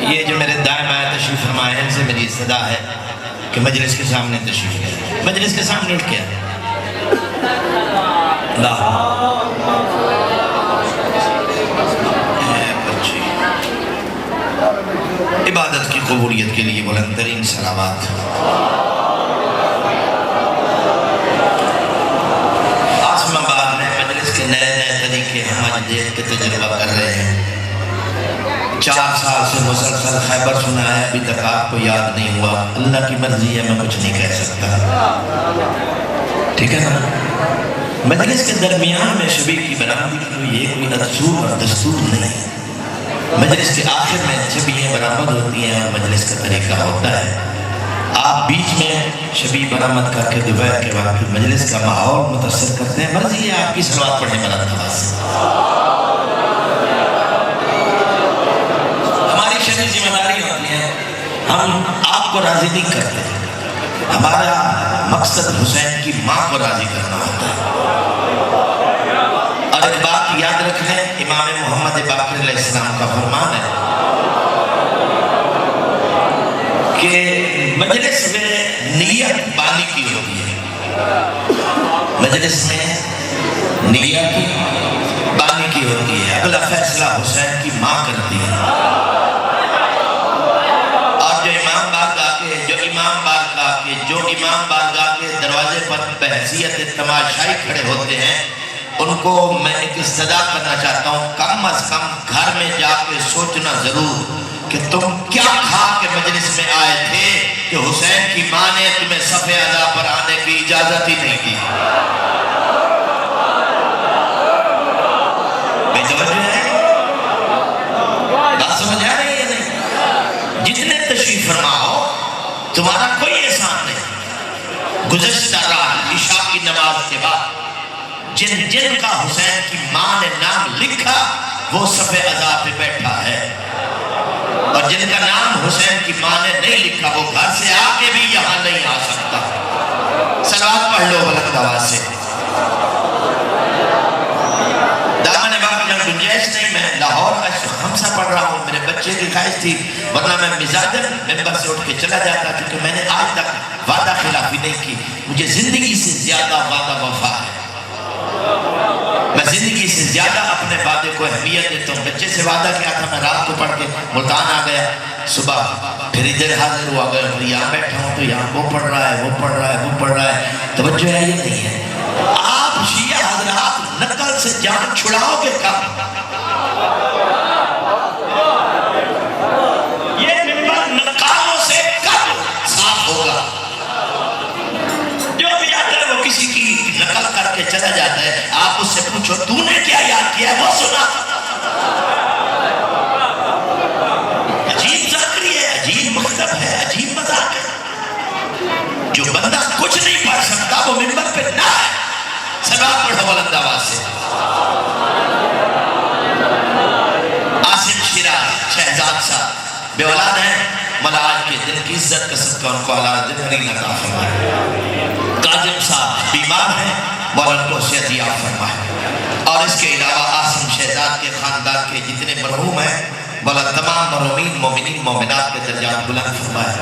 یہ جو میرے دائیں بائیں تشریف فرمائے ہیں ان سے میری صدا ہے کہ مجلس کے سامنے تشریف ہے، مجلس کے سامنے اٹھ کے اللہ عبادت کی قبولیت کے لیے بلند ترین صلوات۔ آسماں باغ میں مجلس کے نئے نئے طریقے ہم آج دیکھ کے تجربہ کر رہے ہیں۔ 4 سال سے مسلسل خیبر سنا ہے، ابھی تک آپ کو یاد نہیں ہوا۔ اللہ کی مرضی ہے، میں کچھ نہیں کہہ سکتا، ٹھیک ہے نا؟ مجلس کے درمیان میں شبیہ کی برآمدی یہ کوئی اصول اور دستور نہیں ہے۔ مجلس کے آخر میں شبیہیں برآمد ہوتی ہیں اور مجلس کا طریقہ ہوتا ہے۔ آپ بیچ میں شبیہ برآمد کر کے دوپہر کے وقت مجلس کا ماحول متاثر کرتے ہیں، مرضی ہے آپ کی صلوات پڑھیں بلند آواز سے۔ ہماری شرعی ذمہ داری ہوتی ہے، ہم آپ کو راضی نہیں کرتے، ہمارا مقصد حسین کی ماں کو راضی کرنا ہوتا ہے۔ اور ایک بات یاد رکھیں، امام محمد باقر علیہ السلام کا فرمان ہے کہ مجلس میں نیت بانی کی ہوتی ہے، مجلس میں نیت بانی کی ہوتی ہے، اگلا فیصلہ حسین کی ماں کرتی ہے۔ اور جو امام بارگاہ کے دروازے پر بحیثیت تماشائی کھڑے ہوتے ہیں، ان کو میں ایک استدعا کرنا چاہتا ہوں، کم از کم گھر میں جا کے سوچنا ضرور کہ تم کیا کھا کے مجلس میں آئے تھے کہ حسین کی ماں نے تمہیں صف اعضاء پر آنے کی اجازت ہی نہیں دی۔ بے توجہ ہے؟ بات سمجھ آ رہی ہے نہیں؟ جتنے تشریف فرما ہو تمہارا کوئی احسان نہیں۔ گزشتہ رات عشاء کی نماز کے بعد جن کا حسین کی ماں نے نام لکھا وہ صف اعضاء پہ بیٹھا ہے، اور جن کا نام حسین کی ماں نے نہیں لکھا وہ گھر سے آگے بھی یہاں نہیں آ سکتا۔ صلوات پڑھ لو بلند آواز سے۔ دامن باغ میں گنجائش نہیں، میں لاہور کا خمسہ پڑھ رہا ہوں، میرے بچے کی خواہش تھی ورنہ میں مزاجن ممبر سے اٹھ کے چلا جاتا، کیونکہ میں نے آج تک وعدہ خلافی نہیں کی۔ مجھے زندگی سے زیادہ وعدہ وفا ہے، میں زندگی سے زیادہ اپنے وعدے کو اہمیت دیتا ہوں۔ بچے سے وعدہ کیا تھا، میں رات کو پڑھ کے ملتان آ گیا، صبح پھر ادھر حاضر ہوا گیا، پھر یہاں بیٹھا ہوں تو یہاں وہ پڑھ رہا ہے، وہ پڑھ رہا ہے، وہ پڑھ رہا ہے، توجہ ہے یہ نہیں ہے؟ آپ شیعہ حضرات نقل سے جان چھڑاؤ گے کب؟ یہ ممبر نقالوں سے کب صاف ہوگا؟ جو بھی آتا ہے وہ کسی کی نقل کر کے چلا جاتا ہے، آپ اس سے پوچھو تو نے کیا یاد کیا ہے وہ سنا۔ عجیب ذاکری ہے، عجیب مکتب ہے، عجیب مذاق ہے۔ جو بندہ کچھ نہیں پڑھ سکتا وہ ممبر پہ نہ ہے۔ صلوات پڑھو بلند آواز سے۔ آصف شیراز شہزاد صاحب بے اولاد ہیں، مولا آج کے دن کی عزت کا صدقہ ان کو اولاد دن عطا فرمائے۔ قاظم صاحب بیمار ہیں، مولا ان کو صحت یاب فرمائے۔ اور اس کے علاوہ آصف شہزاد کے خاندان کے جتنے مرحوم ہیں، مولا تمام مرحومین مومنین مومنات کے درجات بلند فرمائے۔